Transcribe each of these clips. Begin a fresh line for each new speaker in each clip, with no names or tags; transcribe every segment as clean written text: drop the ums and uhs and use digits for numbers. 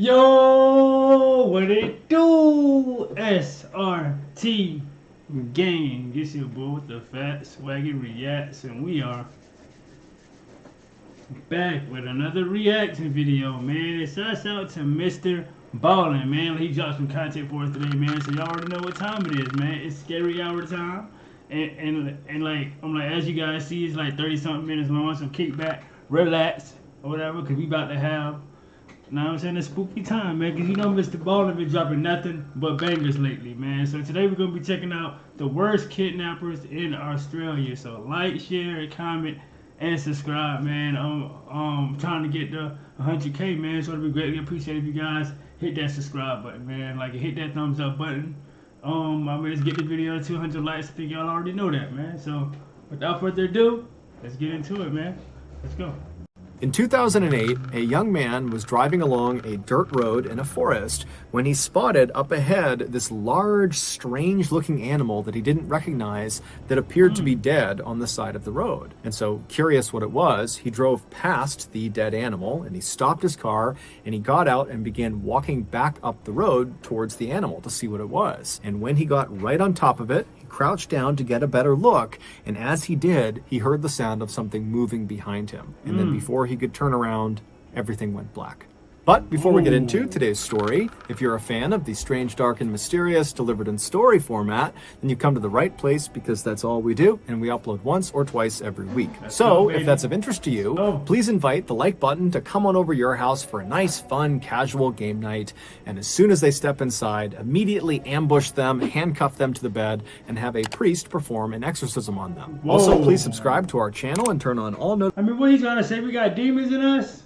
Yo, what it do? SRT gang. This your boy with the fat SwaggyReacts, and we are back with another reaction video, man. And shouts out to Mr. Ballen, man. He dropped some content for us today, man. So y'all already know what time it is, man. It's scary hour time. And like I'm like, as you guys see, it's like 30-something minutes long. So kick back, relax, or whatever, because we about to have, you know what I'm saying, a spooky time, man. Because you know Mr. Ballen been dropping nothing but bangers lately, man. So today we're going to be checking out the worst kidnappers in Australia. So like, share, comment, and subscribe, man. I'm trying to get the 100K, man. So it'd be greatly appreciated if you guys hit that subscribe button, man. Like, hit that thumbs up button. I mean, let's get the video to 200 likes. I think y'all already know that, man. So without further ado, let's get into it, man. Let's go.
In 2008, a young man was driving along a dirt road in a forest when he spotted up ahead this large, strange-looking animal that he didn't recognize that appeared to be dead on the side of the road. And so, curious what it was, he drove past the dead animal and he stopped his car and he got out and began walking back up the road towards the animal to see what it was. And when he got right on top of it, crouched down to get a better look, and as he did, he heard the sound of something moving behind him. And then before he could turn around, everything went black. But before we get into today's story, if you're a fan of the strange, dark, and mysterious delivered in story format, then you come to the right place, because that's all we do, and we upload once or twice every week. So if that's of interest to you, please invite the like button to come on over your house for a nice, fun, casual game night, and as soon as they step inside, immediately ambush them, handcuff them to the bed, and have a priest perform an exorcism on them. Also, please subscribe to our channel and turn on all
I mean, what he's trying to say? We got demons in us?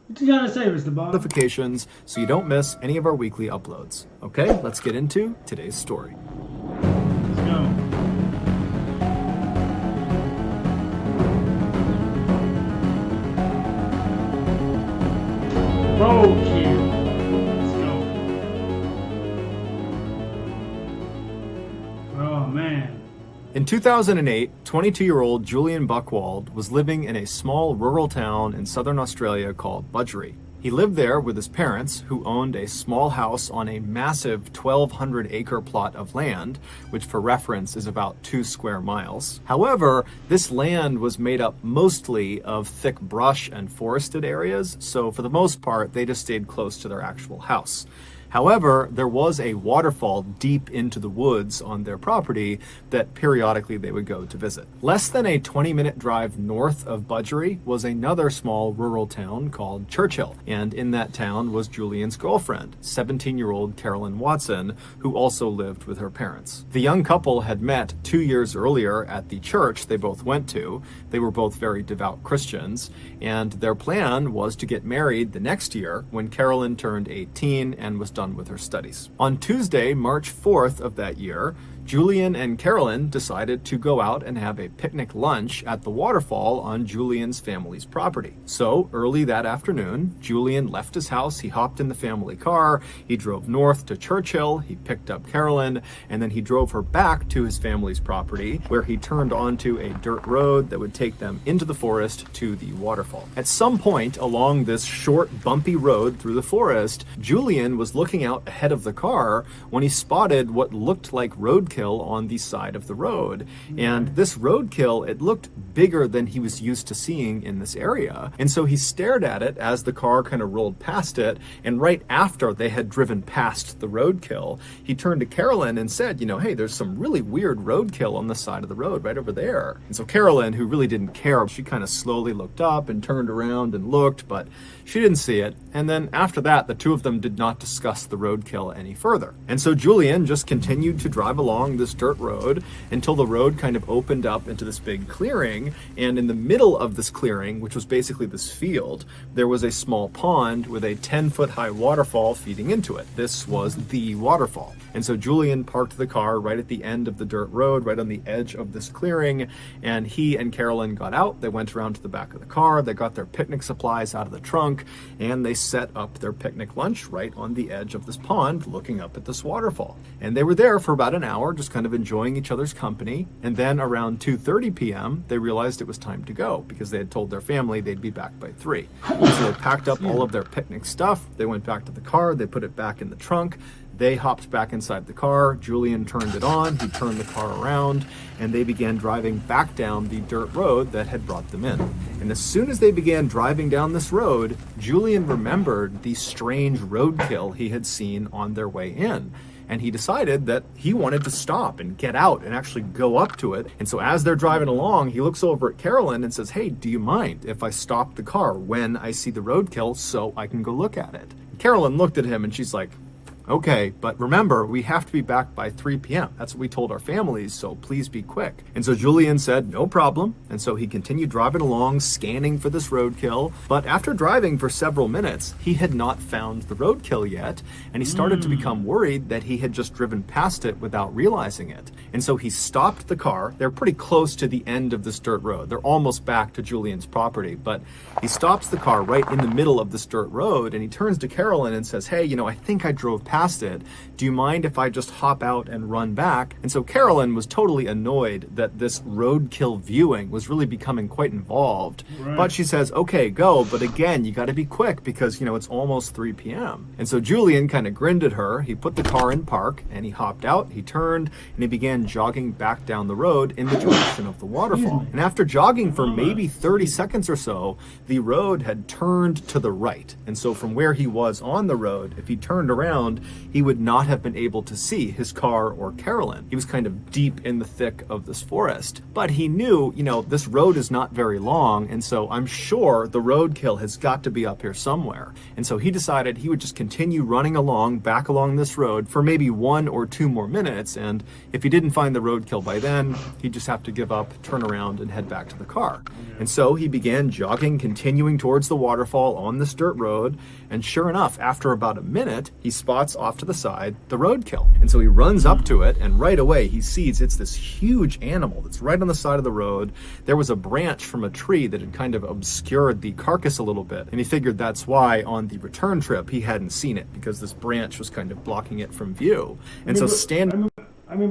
What you trying to say, Mr. Ballen?
Notifications so you don't miss any of our weekly uploads. Okay, let's get into today's story.
Let's go. Roadkill. Let's go. Oh, man.
In 2008, 22-year-old Julian Buchwald was living in a small rural town in southern Australia called Budgeree. He lived there with his parents, who owned a small house on a massive 1,200-acre plot of land, which for reference is about 2 square miles. However, this land was made up mostly of thick brush and forested areas, so for the most part, they just stayed close to their actual house. However, there was a waterfall deep into the woods on their property that periodically they would go to visit. Less than a 20-minute drive north of Budgeree was another small rural town called Churchill, and in that town was Julian's girlfriend, 17-year-old Carolyn Watson, who also lived with her parents. The young couple had met 2 years earlier at the church they both went to. They were both very devout Christians, and their plan was to get married the next year when Carolyn turned 18 and was done with her studies. On Tuesday, March 4th of that year, Julian and Carolyn decided to go out and have a picnic lunch at the waterfall on Julian's family's property. So early that afternoon, Julian left his house, he hopped in the family car, he drove north to Churchill, he picked up Carolyn, and then he drove her back to his family's property, where he turned onto a dirt road that would take them into the forest to the waterfall. At some point along this short, bumpy road through the forest, Julian was looking out ahead of the car when he spotted what looked like roadkill on the side of the road. And this roadkill, it looked bigger than he was used to seeing in this area. And so he stared at it as the car kind of rolled past it. And right after they had driven past the roadkill, he turned to Carolyn and said, you know, hey, there's some really weird roadkill on the side of the road right over there. And so Carolyn, who really didn't care, she kind of slowly looked up and turned around and looked, but she didn't see it. And then after that, the two of them did not discuss the roadkill any further. And so Julian just continued to drive along this dirt road until the road kind of opened up into this big clearing. And in the middle of this clearing, which was basically this field, there was a small pond with a 10-foot high waterfall feeding into it. This was the waterfall. And so Julian parked the car right at the end of the dirt road, right on the edge of this clearing, and he and Carolyn got out. They went around to the back of the car, they got their picnic supplies out of the trunk, and they set up their picnic lunch right on the edge of this pond looking up at this waterfall. And they were there for about an hour just kind of enjoying each other's company. And then around 2:30 p.m., they realized it was time to go because they had told their family they'd be back by 3. So they packed up all of their picnic stuff. They went back to the car. They put it back in the trunk. They hopped back inside the car. Julian turned it on. He turned the car around, and they began driving back down the dirt road that had brought them in. And as soon as they began driving down this road, Julian remembered the strange roadkill he had seen on their way in. And he decided that he wanted to stop and get out and actually go up to it. And so as they're driving along, he looks over at Carolyn and says, "Hey, do you mind if I stop the car when I see the roadkill so I can go look at it?" Carolyn looked at him and she's like, "Okay, but remember, we have to be back by 3 p.m. That's what we told our families, so please be quick." And so Julian said, "No problem." And so he continued driving along, scanning for this roadkill. But after driving for several minutes, he had not found the roadkill yet. And he started to become worried that he had just driven past it without realizing it. And so he stopped the car. They're pretty close to the end of this dirt road. They're almost back to Julian's property. But he stops the car right in the middle of this dirt road. And he turns to Carolyn and says, "Hey, I think I drove past it. Do you mind if I just hop out and run back?" And so Carolyn was totally annoyed that this roadkill viewing was really becoming quite involved. Right. But she says, "Okay, go. But again, you got to be quick because, it's almost 3 p.m. And so Julian kind of grinned at her. He put the car in park and he hopped out, he turned, and he began jogging back down the road in the direction of the waterfall. And after jogging for maybe 30 seconds or so, the road had turned to the right. And so from where he was on the road, if he turned around, he would not have been able to see his car or Carolyn. He was kind of deep in the thick of this forest. But he knew, this road is not very long, and so I'm sure the roadkill has got to be up here somewhere. And so he decided he would just continue running back along this road for maybe 1 or 2 more minutes, and if he didn't find the roadkill by then, he'd just have to give up, turn around, and head back to the car. And so he began jogging, continuing towards the waterfall on this dirt road, and sure enough, after about a minute, he spots off to the side the roadkill. And so he runs up to it, and right away he sees it's this huge animal that's right on the side of the road. There was a branch from a tree that had kind of obscured the carcass a little bit, and he figured that's why on the return trip he hadn't seen it, because this branch was kind of blocking it from view. And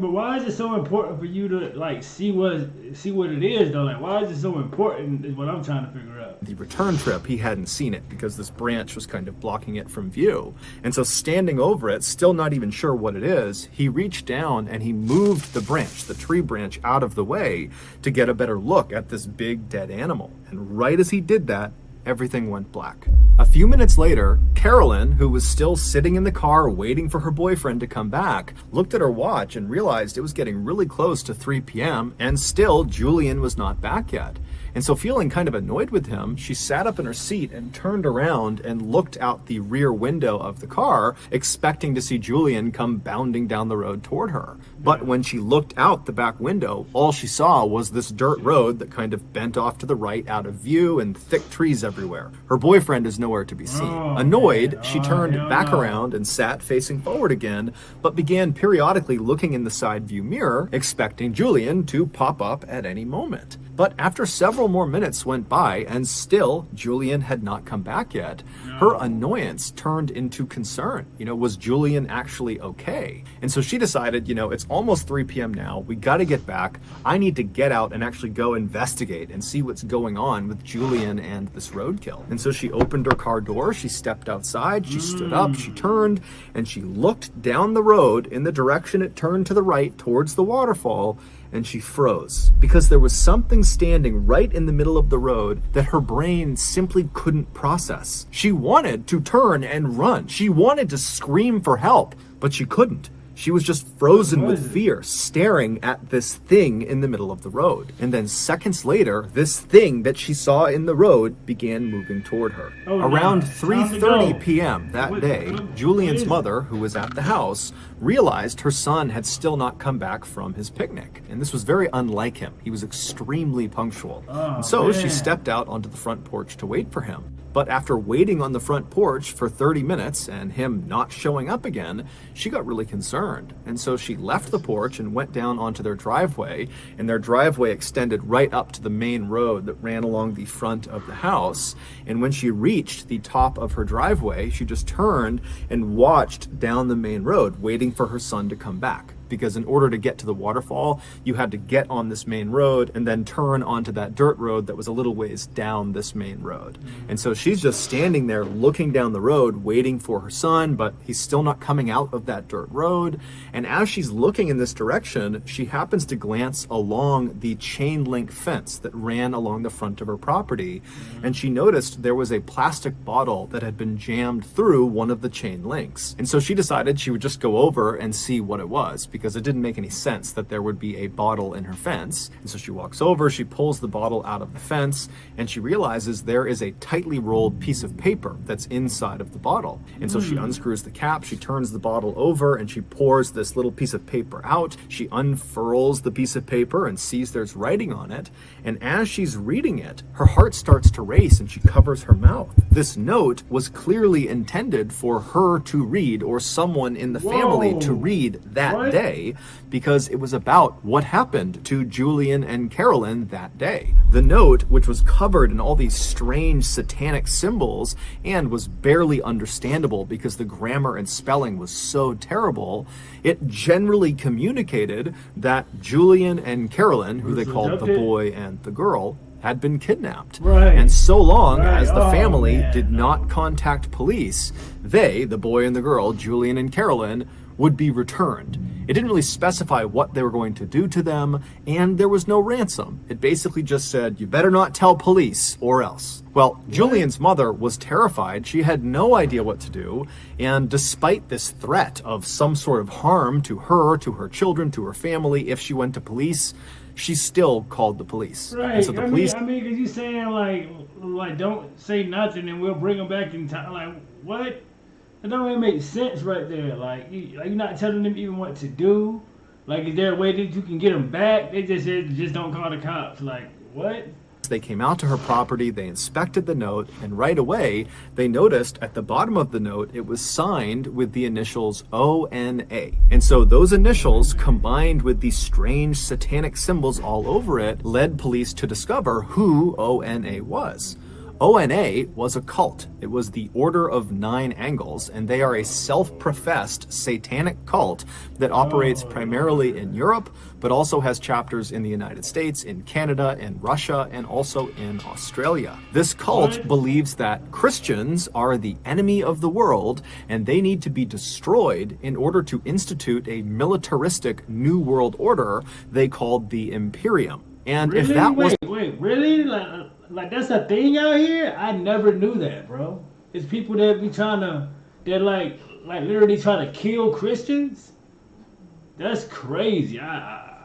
but why is it so important for you to see what it is though? Why is it so important is what I'm trying to figure out.
The return trip, he hadn't seen it because this branch was kind of blocking it from view. And so standing over it, still not even sure what it is, he reached down and he moved the branch, the tree branch, out of the way to get a better look at this big dead animal. And right as he did that, everything went black. A few minutes later, Carolyn, who was still sitting in the car waiting for her boyfriend to come back, looked at her watch and realized it was getting really close to 3 p.m. and still Julian was not back yet. And so feeling kind of annoyed with him, she sat up in her seat and turned around and looked out the rear window of the car, expecting to see Julian come bounding down the road toward her. But when she looked out the back window, all she saw was this dirt road that kind of bent off to the right out of view and thick trees everywhere. Her boyfriend is nowhere to be seen. Annoyed, she turned back around and sat facing forward again, but began periodically looking in the side view mirror, expecting Julian to pop up at any moment. But after several more minutes went by and still Julian had not come back yet, her annoyance turned into concern. Was Julian actually okay? And so she decided, it's almost 3 p.m. now. We got to get back. I need to get out and actually go investigate and see what's going on with Julian and this roadkill. And so she opened her car door. She stepped outside. She stood up. She turned and she looked down the road in the direction it turned to the right towards the waterfall. And she froze because there was something standing right in the middle of the road that her brain simply couldn't process. She wanted to turn and run. She wanted to scream for help, but she couldn't. She was just frozen with fear, staring at this thing in the middle of the road. And then seconds later, this thing that she saw in the road began moving toward her. Around 3:30 p.m. that day, Julian's mother, who was at the house, realized her son had still not come back from his picnic. And this was very unlike him. He was extremely punctual. And so she stepped out onto the front porch to wait for him. But after waiting on the front porch for 30 minutes and him not showing up again, she got really concerned. And so she left the porch and went down onto their driveway, and their driveway extended right up to the main road that ran along the front of the house. And when she reached the top of her driveway, she just turned and watched down the main road, waiting for her son to come back. because in order to get to the waterfall, you had to get on this main road and then turn onto that dirt road that was a little ways down this main road. And so she's just standing there looking down the road, waiting for her son, but he's still not coming out of that dirt road. And as she's looking in this direction, she happens to glance along the chain link fence that ran along the front of her property. And she noticed there was a plastic bottle that had been jammed through one of the chain links. And so she decided she would just go over and see what it was, because it didn't make any sense that there would be a bottle in her fence. And so she walks over, she pulls the bottle out of the fence, and she realizes there is a tightly rolled piece of paper that's inside of the bottle. And so she unscrews the cap, she turns the bottle over, and she pours this little piece of paper out. She unfurls the piece of paper and sees there's writing on it. And as she's reading it, her heart starts to race and she covers her mouth. This note was clearly intended for her to read, or someone in the family to read that day, because it was about what happened to Julian and Carolyn that day. The note, which was covered in all these strange satanic symbols and was barely understandable because the grammar and spelling was so terrible, it generally communicated that Julian and Carolyn, who they called the boy and the girl, had been kidnapped. And so long as the family did not contact police, they, the boy and the girl, Julian and Carolyn, would be returned. It didn't really specify what they were going to do to them, and there was no ransom. It basically just said, you better not tell police or else. Well, Julian's mother was terrified. She had no idea what to do, and despite this threat of some sort of harm to her, to her children, to her family, if she went to police, she still called the police.
Right.
And so the police...
I mean, because you're saying, like, don't say nothing and we'll bring them back in time. Like, what? It don't even make sense right there. Like, you're not telling them even what to do. Like, is there a way that you can get them back? They just said, just don't call the cops. Like, what?
They came out to her property, they inspected the note, and right away, they noticed at the bottom of the note, it was signed with the initials ONA. And so those initials, combined with these strange satanic symbols all over it, led police to discover who ONA was. ONA was a cult. It was the Order of Nine Angles, and they are a self-professed satanic cult that operates primarily in Europe, but also has chapters in the United States, in Canada, in Russia, and also in Australia. This cult believes that Christians are the enemy of the world, and they need to be destroyed in order to institute a militaristic New World Order they called the Imperium. And
really?
if that was...
Wait, really? Like that's a thing out here? I never knew that, bro. It's people that be trying to, they're like literally trying to kill Christians? That's crazy. I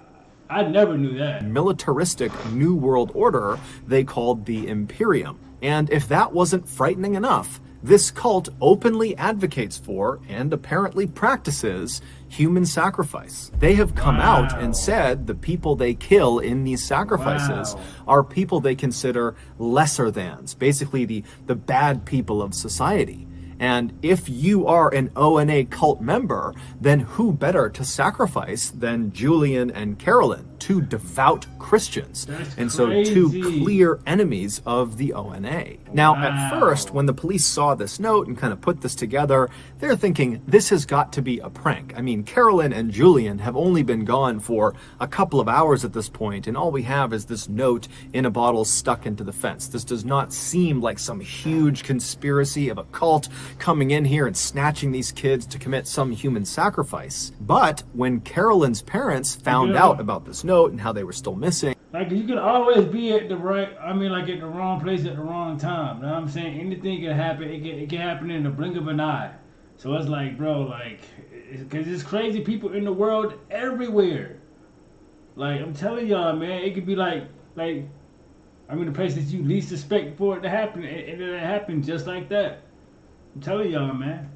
never knew that.
Militaristic New World Order they called the Imperium. And if that wasn't frightening enough, this cult openly advocates for, and apparently practices, human sacrifice. They have come out and said the people they kill in these sacrifices are people they consider lesser thans, basically the bad people of society. And if you are an ONA cult member, then who better to sacrifice than Julian and Carolyn, two devout Christians, and so two clear enemies of the ONA. Now, at first, when the police saw this note and kind of put this together, they're thinking, this has got to be a prank. I mean, Carolyn and Julian have only been gone for a couple of hours at this point, and all we have is this note in a bottle stuck into the fence. This does not seem like some huge conspiracy of a cult coming in here and snatching these kids to commit some human sacrifice. But when Carolyn's parents found out about this note and how they were still missing,
like, you can always be at the right, at the wrong place at the wrong time. You know what I'm saying? Anything can happen. It can happen in the blink of an eye. So it's like, bro, like, because there's crazy people in the world everywhere. Like, I'm telling y'all, man, it could be like, the places you least suspect for it to happen, and it happened just like that. I'm telling y'all, man.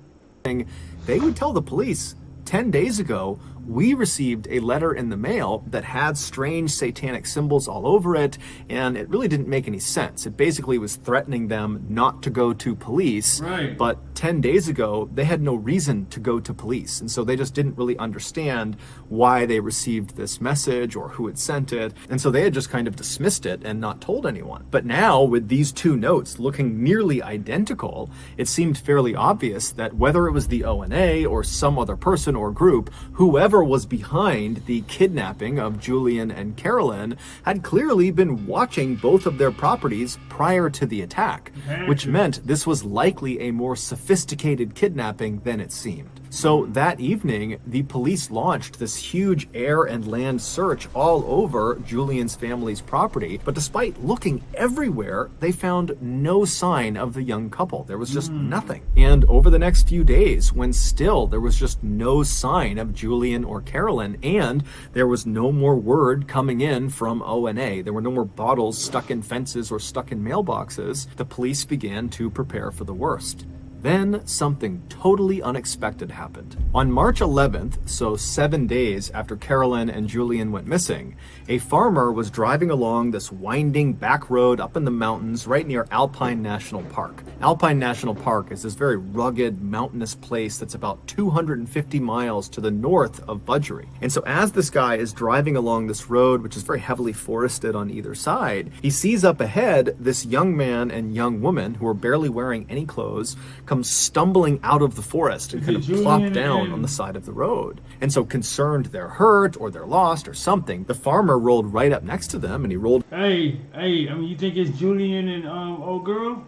They would tell the police, 10 days ago, we received a letter in the mail that had strange satanic symbols all over it, and it really didn't make any sense. It basically was threatening them not to go to police, but 10 days ago, they had no reason to go to police, and so they just didn't really understand why they received this message or who had sent it, and so they had just kind of dismissed it and not told anyone. But now, with these two notes looking nearly identical, it seemed fairly obvious that whether it was the ONA or some other person or group, whoever whoever was behind the kidnapping of Julian and Carolyn had clearly been watching both of their properties prior to the attack, which meant this was likely a more sophisticated kidnapping than it seemed. So that evening, the police launched this huge air and land search all over Julian's family's property, but despite looking everywhere, they found no sign of the young couple. There was just nothing. And over the next few days, when still there was just no sign of Julian or Carolyn, and there was no more word coming in from O&A, there were no more bottles stuck in fences or stuck in mailboxes, the police began to prepare for the worst. Then something totally unexpected happened. On March 11th, so 7 days after Carolyn and Julian went missing, a farmer was driving along this winding back road up in the mountains right near Alpine National Park. Alpine National Park is this very rugged, mountainous place that's about 250 miles to the north of Budgery. And so as this guy is driving along this road, which is very heavily forested on either side, he sees up ahead this young man and young woman who are barely wearing any clothes, come stumbling out of the forest and kind of plop down on the side of the road. And so concerned they're hurt or they're lost or something, the farmer rolled right up next to them and he rolled.
Hey, I mean, you think it's Julian and old girl?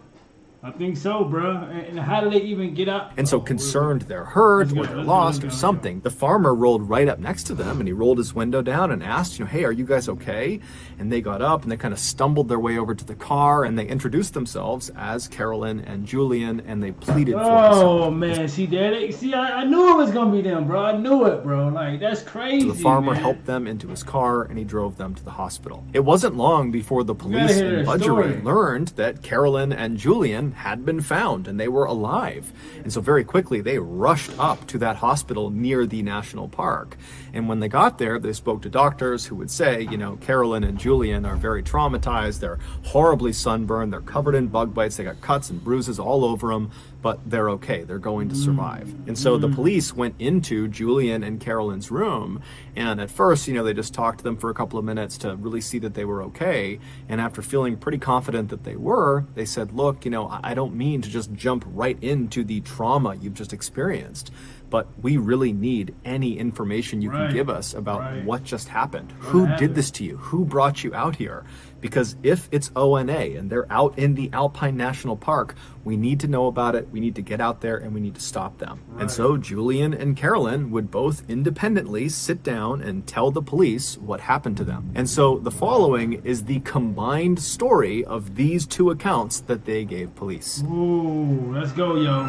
I think so, bro. And how did they even get out?
And so concerned they're hurt or they're lost or something, the farmer rolled right up next to them and he rolled his window down and asked, hey, are you guys okay? And they got up and they kind of stumbled their way over to the car and they introduced themselves as Carolyn and Julian and they pleaded for us.
Oh, man. See, Daddy? See, I knew it was going to be them, bro. I knew it, bro. Like, that's crazy,
so the farmer
man.
helped them into his car and he drove them to the hospital. It wasn't long before the police in Budgery learned that Carolyn and Julian had been found and they were alive. And so very quickly they rushed up to that hospital near the national park. And when they got there, they spoke to doctors who would say, Carolyn and Julian are very traumatized. They're horribly sunburned. They're covered in bug bites. They got cuts and bruises all over them, but they're okay. They're going to survive. And so the police went into Julian and Carolyn's room. And at first, they just talked to them for a couple of minutes to really see that they were okay. And after feeling pretty confident that they were, they said, look, I don't mean to just jump right into the trauma you've just experienced, but we really need any information you can give us about what just happened. Who did this to you? Who brought you out here? Because if it's O&A and they're out in the Alpine National Park, we need to know about it. We need to get out there and we need to stop them. And so Julian and Carolyn would both independently sit down and tell the police what happened to them. And so the following is the combined story of these two accounts that they gave police.
Ooh, let's go, yo.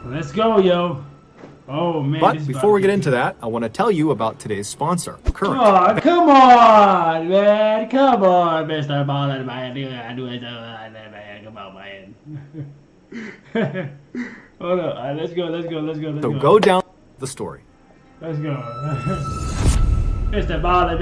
Let's go, yo. Oh, man.
But before we get into that, I want to tell you about today's sponsor, Current.
Oh, come on, man. Come on, Mr. Ballen, man. Come on, man. Hold on. All right, let's go.
So go down the story.
Let's go. Mr. Ballen,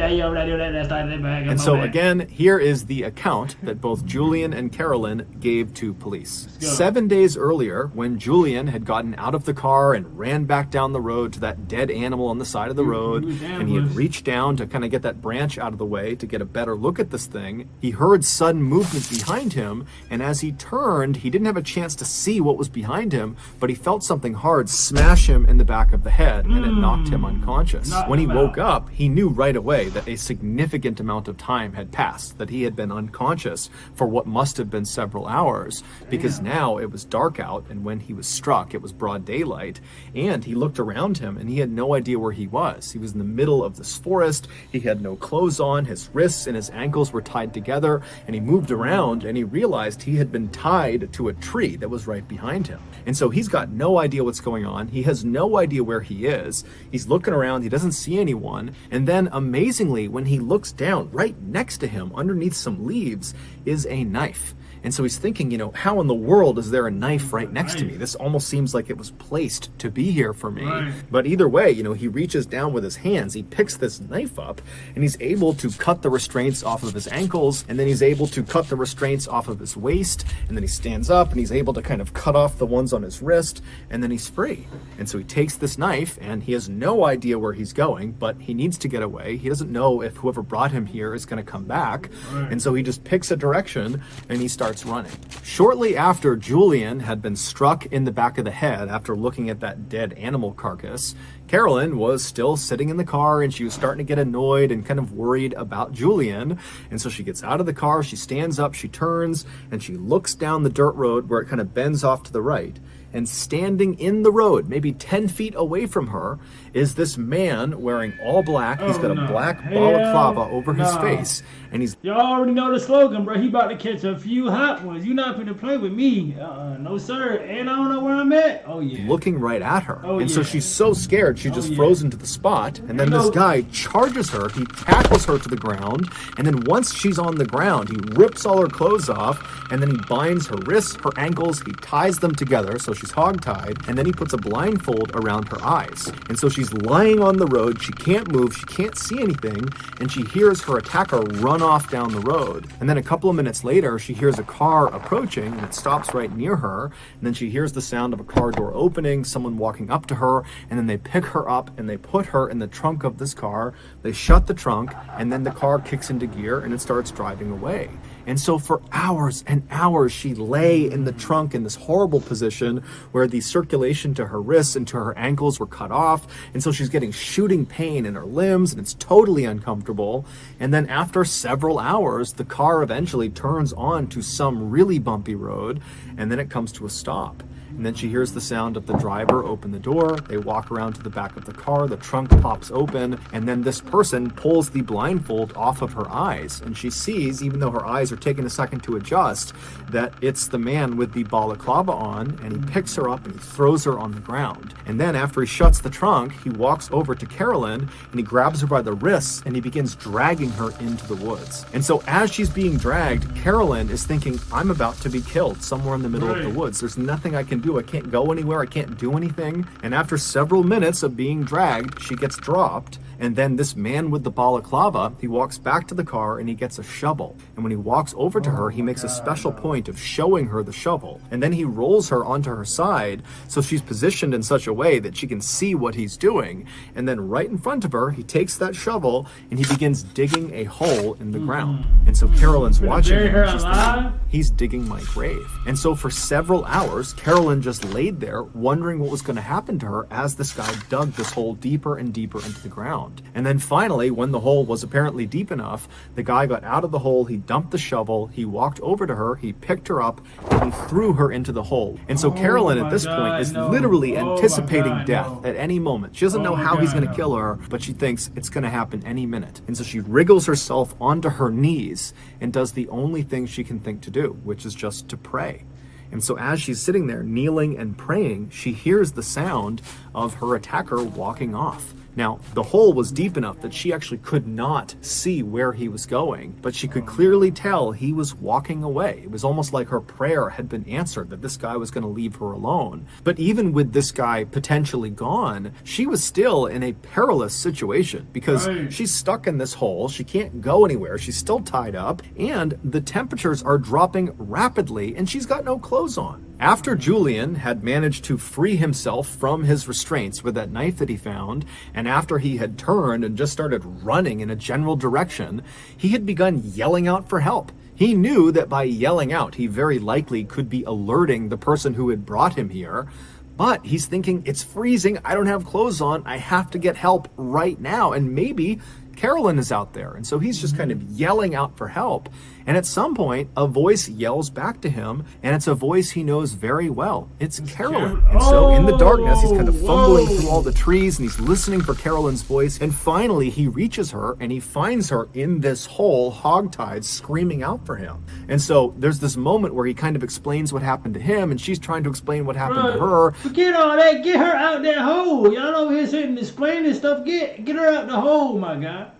man.
And so again, here is the account that both Julian and Carolyn gave to police. 7 days earlier, when Julian had gotten out of the car and ran back down the road to that dead animal on the side of the road, and he had reached down to kind of get that branch out of the way to get a better look at this thing, he heard sudden movement behind him, and as he turned, he didn't have a chance to see what was behind him, but he felt something hard smash him in the back of the head, and it knocked him unconscious. When he woke up, he knew right away that a significant amount of time had passed, that he had been unconscious for what must have been several hours, because now it was dark out, and when he was struck, it was broad daylight, and he looked around him, and he had no idea where he was. He was in the middle of this forest, he had no clothes on, his wrists and his ankles were tied together, and he moved around, and he realized he had been tied to a tree that was right behind him. And so he's got no idea what's going on, he has no idea where he is, he's looking around, he doesn't see anyone, and then amazingly, when he looks down, right next to him, underneath some leaves, is a knife. And so he's thinking, how in the world is there a knife right next to me? This almost seems like it was placed to be here for me. But either way, he reaches down with his hands, he picks this knife up, and he's able to cut the restraints off of his ankles, and then he's able to cut the restraints off of his waist, and then he stands up, and he's able to kind of cut off the ones on his wrist, and then he's free. And so he takes this knife, and he has no idea where he's going, but he needs to get get away. He doesn't know if whoever brought him here is going to come back.
Right.
And so he just picks a direction and he starts running. Shortly after Julian had been struck in the back of the head after looking at that dead animal carcass, Carolyn was still sitting in the car and she was starting to get annoyed and kind of worried about Julian. And so she gets out of the car, she stands up, she turns, and she looks down the dirt road where it kind of bends off to the right. And standing in the road, maybe 10 feet away from her, is this man wearing all black. He's got a black balaclava over his face. And he's...
Y'all already know the slogan, bro. He about to catch a few hot ones. You not finna play with me. No, sir. And I don't know where I'm at. Oh, yeah.
looking right at her.
Oh,
and
yeah.
so she's so scared, she just frozen to the spot. And then this guy charges her. He tackles her to the ground. And then once she's on the ground, he rips all her clothes off. And then he binds her wrists, her ankles. He ties them together so she's hogtied. And then he puts a blindfold around her eyes. And so she's lying on the road. She can't move. She can't see anything. And she hears her attacker run off down the road. And then a couple of minutes later, she hears a car approaching and it stops right near her. And then she hears the sound of a car door opening, someone walking up to her, and then they pick her up and they put her in the trunk of this car. They shut the trunk, and then the car kicks into gear and it starts driving away. And so for hours and hours, she lay in the trunk in this horrible position where the circulation to her wrists and to her ankles were cut off. And so she's getting shooting pain in her limbs, and it's totally uncomfortable. And then after several hours, the car eventually turns on to some really bumpy road, and then it comes to a stop. And then she hears the sound of the driver open the door. They walk around to the back of the car. The trunk pops open. And then this person pulls the blindfold off of her eyes. And she sees, even though her eyes are taking a second to adjust, that it's the man with the balaclava on. And he picks her up and he throws her on the ground. And then after he shuts the trunk, he walks over to Carolyn and he grabs her by the wrists and he begins dragging her into the woods. And so as she's being dragged, Carolyn is thinking, I'm about to be killed somewhere in the middle of the woods. There's nothing I can do. I can't go anywhere. I can't do anything. And after several minutes of being dragged, she gets dropped. And then this man with the balaclava, he walks back to the car and he gets a shovel. And when he walks over to her, he makes a special point of showing her the shovel. And then he rolls her onto her side so she's positioned in such a way that she can see what he's doing. And then right in front of her, he takes that shovel and he begins digging a hole in the ground. And so Carolyn's watching him. And she's thinking, he's digging my grave. And so for several hours, Carolyn just laid there wondering what was going to happen to her as this guy dug this hole deeper and deeper into the ground. And then finally, when the hole was apparently deep enough, the guy got out of the hole, he dumped the shovel, he walked over to her, he picked her up, and he threw her into the hole. And so Carolyn at this point is literally anticipating death at any moment. She doesn't know how he's going to kill her, but she thinks it's going to happen any minute. And so she wriggles herself onto her knees and does the only thing she can think to do, which is just to pray. And so as she's sitting there kneeling and praying, she hears the sound of her attacker walking off. Now, the hole was deep enough that she actually could not see where he was going, but she could clearly tell he was walking away. It was almost like her prayer had been answered, that this guy was going to leave her alone. But even with this guy potentially gone, she was still in a perilous situation because she's stuck in this hole. She can't go anywhere. She's still tied up, and the temperatures are dropping rapidly, and she's got no clothes on. After Julian had managed to free himself from his restraints with that knife that he found, and after he had turned and just started running in a general direction, he had begun yelling out for help. He knew that by yelling out, he very likely could be alerting the person who had brought him here. But he's thinking, it's freezing, I don't have clothes on, I have to get help right now. And maybe Carolyn is out there. And so he's just kind of yelling out for help. And at some point, a voice yells back to him, and it's a voice he knows very well. It's Carolyn. And so in the darkness, he's kind of fumbling through all the trees, and he's listening for Carolyn's voice. And finally, he reaches her, and he finds her in this hole, hogtied, screaming out for him. And so there's this moment where he kind of explains what happened to him, and she's trying to explain what happened to her.
Forget all that. Get her out that hole. Y'all over here sitting explaining stuff. Get her out the hole, my guy.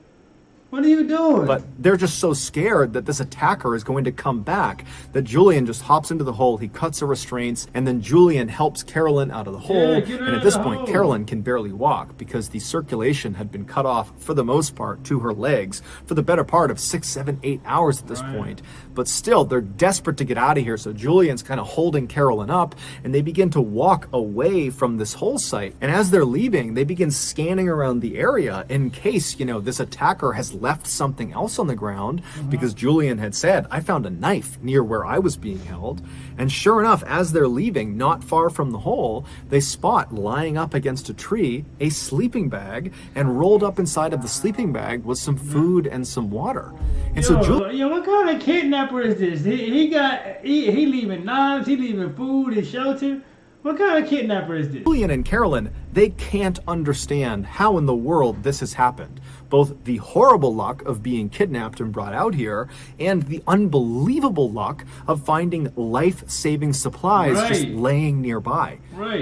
What are you doing?
But they're just so scared that this attacker is going to come back that Julian just hops into the hole, he cuts her restraints, and then Julian helps Carolyn out of the hole.
Get her
And
out
at this
of the
point,
hole.
Carolyn can barely walk because the circulation had been cut off for the most part to her legs for the better part of 6, 7, 8 hours at this point. But still, they're desperate to get out of here. So Julian's kind of holding Carolyn up, and they begin to walk away from this hole site. And as they're leaving, they begin scanning around the area in case, you know, this attacker has left something else on the ground, because Julian had said, I found a knife near where I was being held. And sure enough, as they're leaving, not far from the hole, they spot lying up against a tree a sleeping bag, and rolled up inside of the sleeping bag was some food and some water. And so Julian,
what kind of kidnapper is this? He leaving knives, he leaving food and shelter. What kind of kidnapper is this?
Julian and Carolyn, they can't understand how in the world this has happened. Both the horrible luck of being kidnapped and brought out here, and the unbelievable luck of finding life-saving supplies just laying nearby.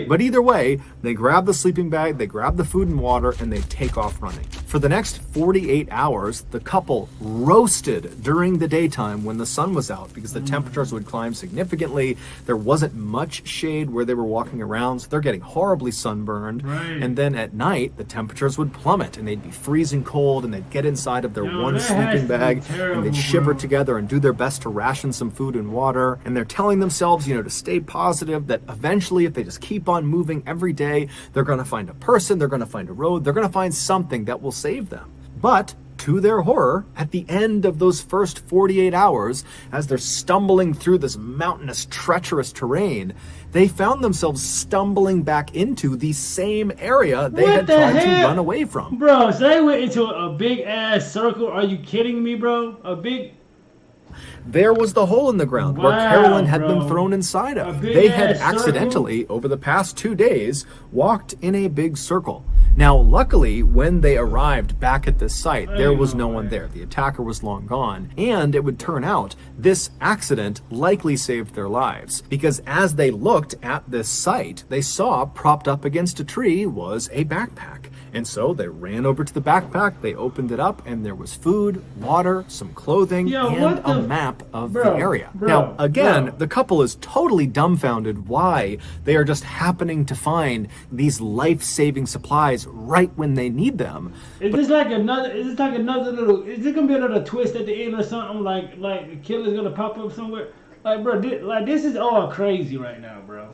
But either way, they grab the sleeping bag, they grab the food and water, and they take off running. For the next 48 hours, the couple roasted during the daytime when the sun was out, because the temperatures would climb significantly. There wasn't much shade where they were walking around, so they're getting horribly sunburned. And then at night, the temperatures would plummet, and they'd be freezing cold, and they'd get inside of their one sleeping bag, and they'd shiver together and do their best to ration some food and water. And they're telling themselves, you know, to stay positive, that eventually, if they just keep on moving every day, they're going to find a person, they're going to find a road, they're going to find something that will save them. But to their horror, at the end of those first 48 hours, as they're stumbling through this mountainous, treacherous terrain, they found themselves stumbling back into the same area they had tried to run away from.
Bro, so they went into a big-ass circle. Are you kidding me, bro?
There was the hole in the ground where Carolyn had been thrown inside of. They had accidentally, over the past 2 days, walked in a big circle. Now, luckily, when they arrived back at this site, there was no one there. The attacker was long gone. And it would turn out this accident likely saved their lives, because as they looked at this site, they saw propped up against a tree was a backpack. And so they ran over to the backpack, they opened it up, and there was food, water, some clothing, and a map of the area. Now, again, the couple is totally dumbfounded why they are just happening to find these life-saving supplies right when they need them.
Is this like another little, is this gonna be another twist at the end or something, like the killer's gonna pop up somewhere? Like, bro, this is all crazy right now, bro.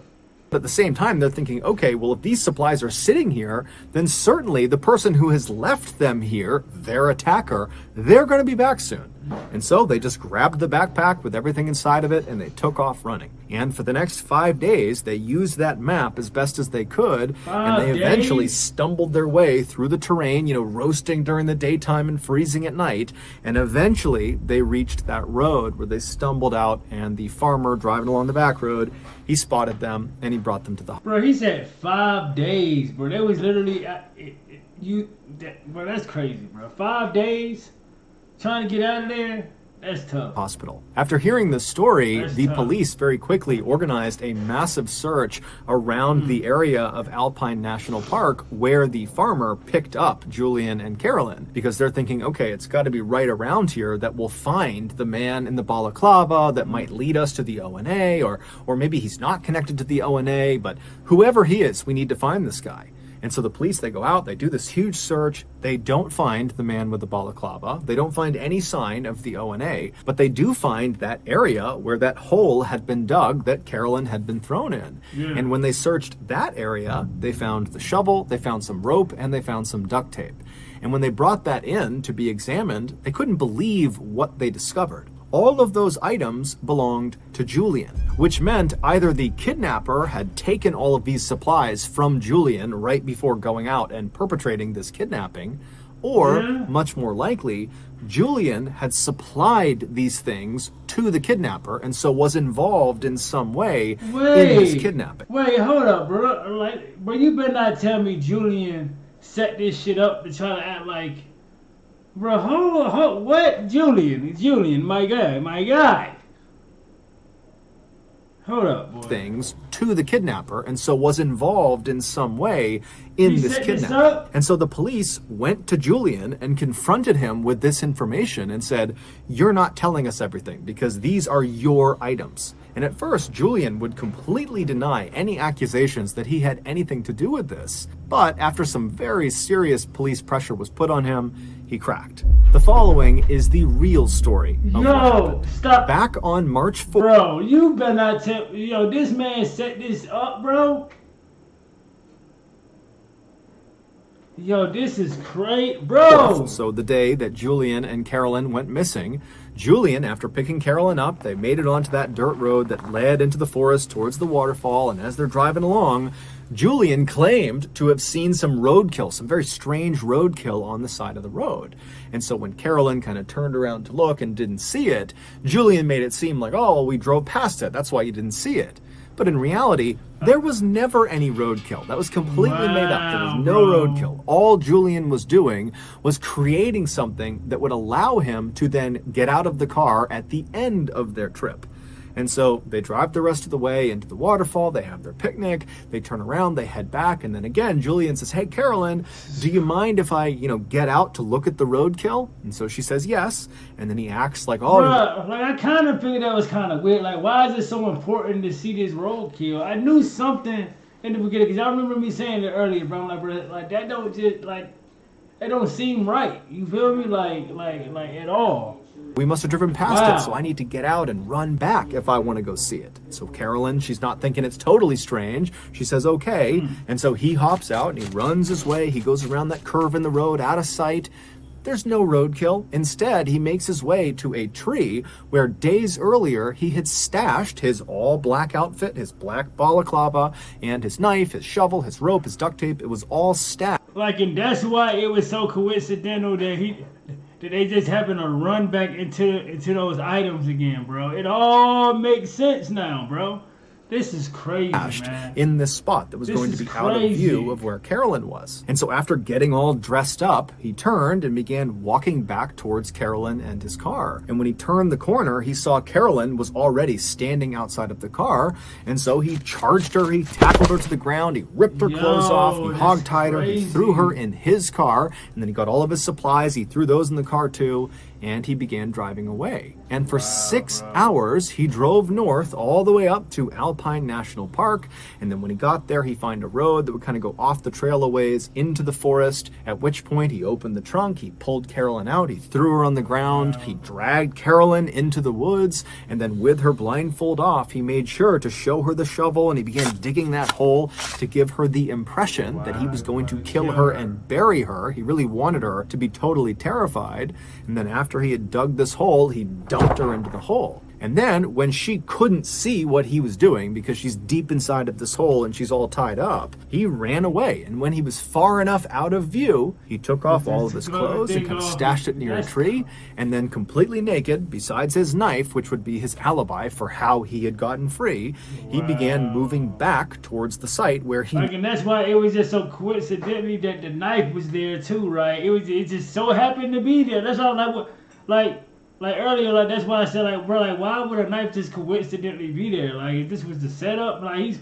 But at the same time, they're thinking, okay, well, if these supplies are sitting here, then certainly the person who has left them here, their attacker, they're going to be back soon. And so they just grabbed the backpack with everything inside of it, and they took off running. And for the next 5 days, they used that map as best as they could, and they eventually stumbled their way through the terrain, you know, roasting during the daytime and freezing at night. And eventually, they reached that road where they stumbled out, and the farmer driving along the back road, he spotted them, and he brought them to the...
Bro, he said 5 days, bro. They was literally... bro, that's crazy, bro. 5 days? Trying to get out of there? That's tough.
Hospital. After hearing this story, the police very quickly organized a massive search around the area of Alpine National Park where the farmer picked up Julian and Carolyn, because they're thinking, okay, it's got to be right around here that we'll find the man in the balaclava that might lead us to the ONA, or maybe he's not connected to the ONA, but whoever he is, we need to find this guy. And so the police, they go out, they do this huge search. They don't find the man with the balaclava. They don't find any sign of the ONA, but they do find that area where that hole had been dug that Carolyn had been thrown in. And when they searched that area, they found the shovel, they found some rope, and they found some duct tape. And when they brought that in to be examined, they couldn't believe what they discovered. All of those items belonged to Julian, which meant either the kidnapper had taken all of these supplies from Julian right before going out and perpetrating this kidnapping, or, much more likely, Julian had supplied these things to the kidnapper and so was involved in some way in this kidnapping.
Wait, hold up, bro. Bro, you better not tell me Julian set this shit up to try to act like... Bro, hold on, what? Julian, my guy. Hold up, boy.
Things to the kidnapper, and so was involved in some way in
You
this
set this
kidnapping.
up?
And so the police went to Julian and confronted him with this information and said, "You're not telling us everything because these are your items." And at first, Julian would completely deny any accusations that he had anything to do with this. But after some very serious police pressure was put on him, he cracked. The following is the real story of what
Yo,
happened.
stop.
Back on March 4th.
Bro, you better not tell. Yo, this man set this up, bro. Yo, this is crazy, bro.
So the day that Julian and Carolyn went missing, Julian, after picking Carolyn up, they made it onto that dirt road that led into the forest towards the waterfall, and as they're driving along, Julian claimed to have seen some roadkill, some very strange roadkill on the side of the road. And so when Carolyn kind of turned around to look and didn't see it, Julian made it seem like, oh, we drove past it, that's why you didn't see it. But in reality, there was never any roadkill. That was completely made up. There was no roadkill. All Julian was doing was creating something that would allow him to then get out of the car at the end of their trip. And so they drive the rest of the way into the waterfall, they have their picnic, they turn around, they head back, and then again, Julian says, "Hey, Carolyn, do you mind if I, get out to look at the roadkill?" And so she says yes, and then he acts like, "Oh,
Bruh, like I kind of figured that was kind of weird. Like, why is it so important to see this roadkill? I knew something in the beginning, because y'all remember me saying it earlier, bro. Like, bro, like that don't just, like, it don't seem right. You feel me? Like at all.
we must have driven past it, so I need to get out and run back if I want to go see it." So Carolyn, she's not thinking it's totally strange. She says, okay. And so he hops out and he runs his way. He goes around that curve in the road, out of sight. There's no roadkill. Instead, he makes his way to a tree where days earlier he had stashed his all-black outfit, his black balaclava, and his knife, his shovel, his rope, his duct tape. It was all stashed.
Like, and that's why it was so coincidental that they just happened to run back into those items again, bro. It all makes sense now, bro. This is crazy, man.
In this spot that was going to be out of view of where Carolyn was. And so after getting all dressed up, he turned and began walking back towards Carolyn and his car. And when he turned the corner, he saw Carolyn was already standing outside of the car. And so he charged her, he tackled her to the ground, he ripped her clothes off, he hogtied her, he threw her in his car, and then he got all of his supplies, he threw those in the car too, and he began driving away. And for 6 hours, he drove north all the way up to Alpine National Park. And then when he got there, he found a road that would kind of go off the trail a ways into the forest, at which point he opened the trunk, he pulled Carolyn out, he threw her on the ground, he dragged Carolyn into the woods, and then with her blindfold off, he made sure to show her the shovel, and he began digging that hole to give her the impression that he was going to kill her and bury her. He really wanted her to be totally terrified. And then after he had dug this hole, he dumped her into the hole. And then when she couldn't see what he was doing because she's deep inside of this hole and she's all tied up, he ran away. And when he was far enough out of view, he took off all of his clothes and kind of stashed it near a tree. And then completely naked, besides his knife, which would be his alibi for how he had gotten free, he began moving back towards the site where he...
Like, and that's why it was just so coincidentally that the knife was there too, right? It just so happened to be there. That's all like earlier, like that's why I said, like, bro, like, why would a knife just coincidentally be there? Like, if this was the setup, like,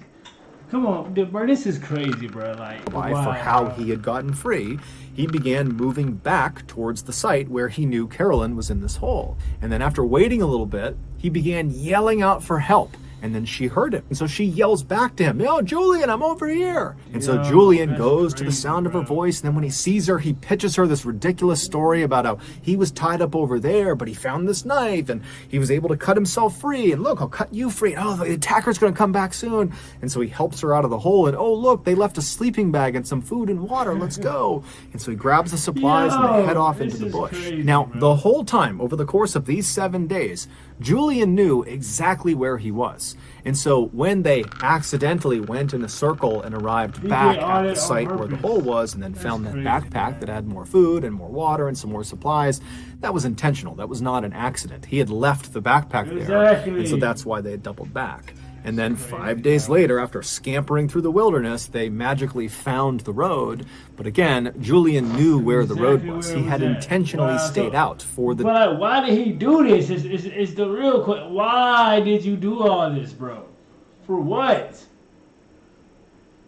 come on, bro, this is crazy, bro. Like,
for how he had gotten free, he began moving back towards the site where he knew Carolyn was in this hole. And then after waiting a little bit, he began yelling out for help. And then she heard him. And so she yells back to him, "Yo, Julian, I'm over here." And so Julian goes to the sound of her voice. And then when he sees her, he pitches her this ridiculous story about how he was tied up over there, but he found this knife and he was able to cut himself free. And look, I'll cut you free. And, oh, the attacker's going to come back soon. And so he helps her out of the hole. And, oh, look, they left a sleeping bag and some food and water. Let's go. And so he grabs the supplies and they head off into the bush.
Crazy,
now,
bro.
the whole time, over the course of these 7 days, Julian knew exactly where he was. And so when they accidentally went in a circle and arrived back at the site where the hole was and then found that backpack that had more food and more water and some more supplies, that was intentional. That was not an accident. He had left the backpack there, and so that's why they had doubled back. And then 5 days later, after scampering through the wilderness, they magically found the road. But again, Julian knew where the road was. He had intentionally stayed out for the...
But why did he do this? Is the real question. Why did you do all this, bro? For what?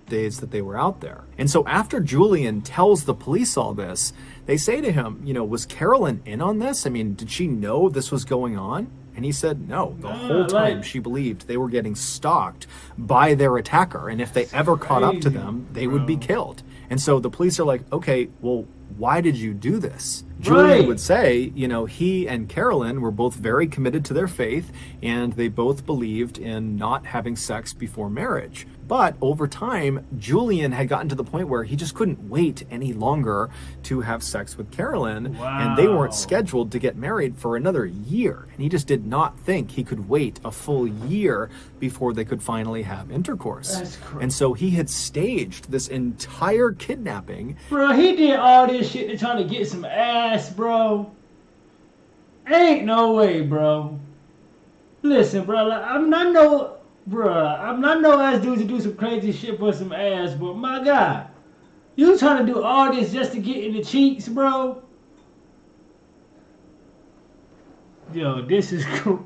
Days that they were out there. And so after Julian tells the police all this, they say to him, you know, was Carolyn in on this? I mean, did she know this was going on? And he said no. The whole time she believed they were getting stalked by their attacker. And if they ever caught up to them, they would be killed. And so the police are like, okay, well, why did you do this? Julian would say, you know, he and Carolyn were both very committed to their faith, and they both believed in not having sex before marriage. But over time, Julian had gotten to the point where he just couldn't wait any longer to have sex with Carolyn, and they weren't scheduled to get married for another year. And he just did not think he could wait a full year before they could finally have intercourse.
That's crazy.
And so he had staged this entire kidnapping.
Bro, he did all this shit to try to get some ass, bro. Ain't no way, bro. Listen, bro, like, I'm not no ass dude to do some crazy shit for some ass, but my God, you trying to do all this just to get in the cheeks, bro? Yo, this is cool.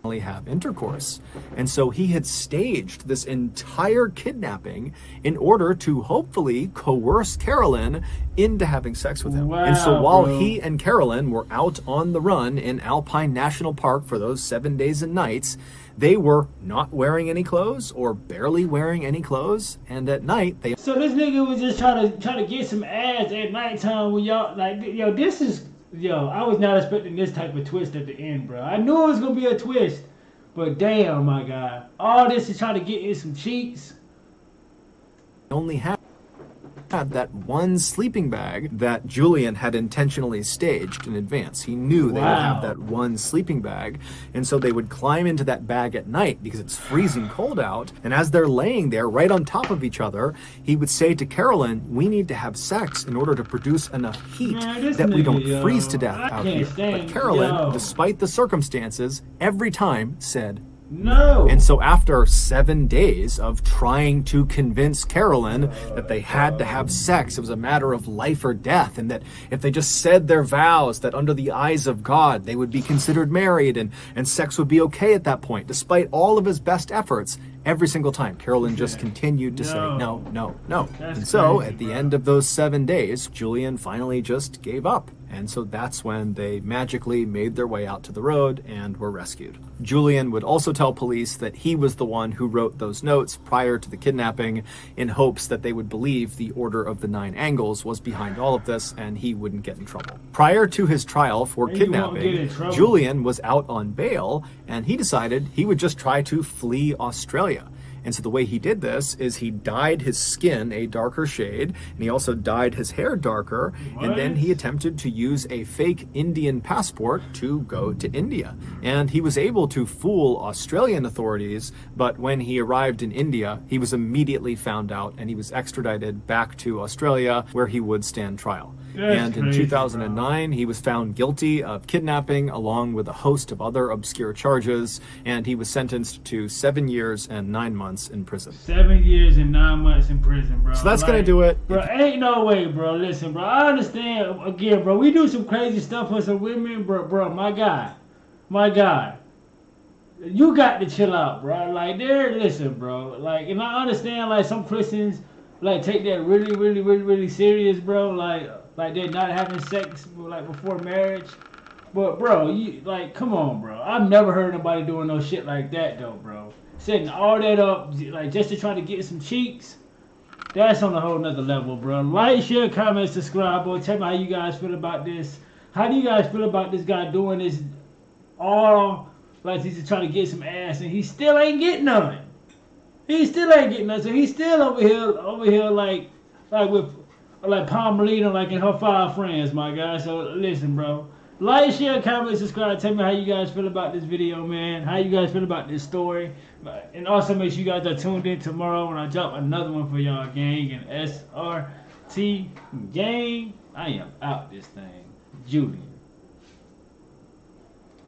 Have intercourse. And so he had staged this entire kidnapping in order to hopefully coerce Carolyn into having sex with him. And so while he and Carolyn were out on the run in Alpine National Park for those 7 days and nights, they were not wearing any clothes or barely wearing any clothes, and at night they...
So this nigga was just trying to get some ass at nighttime when y'all, like, yo, this is... Yo, I was not expecting this type of twist at the end, bro. I knew it was going to be a twist, but damn, my God. All this is trying to get in some cheeks.
Only had that one sleeping bag that Julian had intentionally staged in advance. He knew they would have that one sleeping bag, and so they would climb into that bag at night because it's freezing cold out, and as they're laying there right on top of each other, he would say to Carolyn, we need to have sex in order to produce enough heat that we don't freeze to death out here. But Carolyn, despite the circumstances, every time said
no.
And so after 7 days of trying to convince Carolyn that they had to have sex, it was a matter of life or death, and that if they just said their vows, that under the eyes of God, they would be considered married, and sex would be okay at that point. Despite all of his best efforts, every single time, Carolyn just continued to say no, no, no. And so at the end of those 7 days, Julian finally just gave up. And so that's when they magically made their way out to the road and were rescued. Julian would also tell police that he was the one who wrote those notes prior to the kidnapping in hopes that they would believe the Order of the Nine Angles was behind all of this and he wouldn't get in trouble. Prior to his trial for kidnapping, Julian was out on bail and he decided he would just try to flee Australia. And so the way he did this is he dyed his skin a darker shade, and he also dyed his hair darker, and then he attempted to use a fake Indian passport to go to India. And he was able to fool Australian authorities, but when he arrived in India, he was immediately found out, and he was extradited back to Australia, where he would stand trial. And in 2009, he was found guilty of kidnapping, along with a host of other obscure charges, and he was sentenced to 7 years and 9 months in prison.
7 years and 9 months in prison, bro.
So that's gonna do it.
Bro, ain't no way, bro. Listen, bro, I understand. Again, bro, we do some crazy stuff for some women, bro, my God. You got to chill out, bro. Like, listen, bro. Like, and I understand, like, some Christians, like, take that really serious, bro. Like they're not having sex, like, before marriage. But, bro, you, like, come on, bro. I've never heard nobody doing no shit like that, though, bro. Setting all that up, like, just to try to get some cheeks. That's on a whole nother level, bro. Like, share, comment, subscribe, bro. Tell me how you guys feel about this. How do you guys feel about this guy doing this all, like, he's just trying to get some ass, and he still ain't getting none. He still ain't getting none. So he's still over here, like with, like, Palmerino, like in her 5 friends, my guy. So listen, bro. Like, share, comment, subscribe. Tell me how you guys feel about this video, man. How you guys feel about this story. And also make sure you guys are tuned in tomorrow when I drop another one for y'all, gang. And SRT gang. I am out this thing. Julian.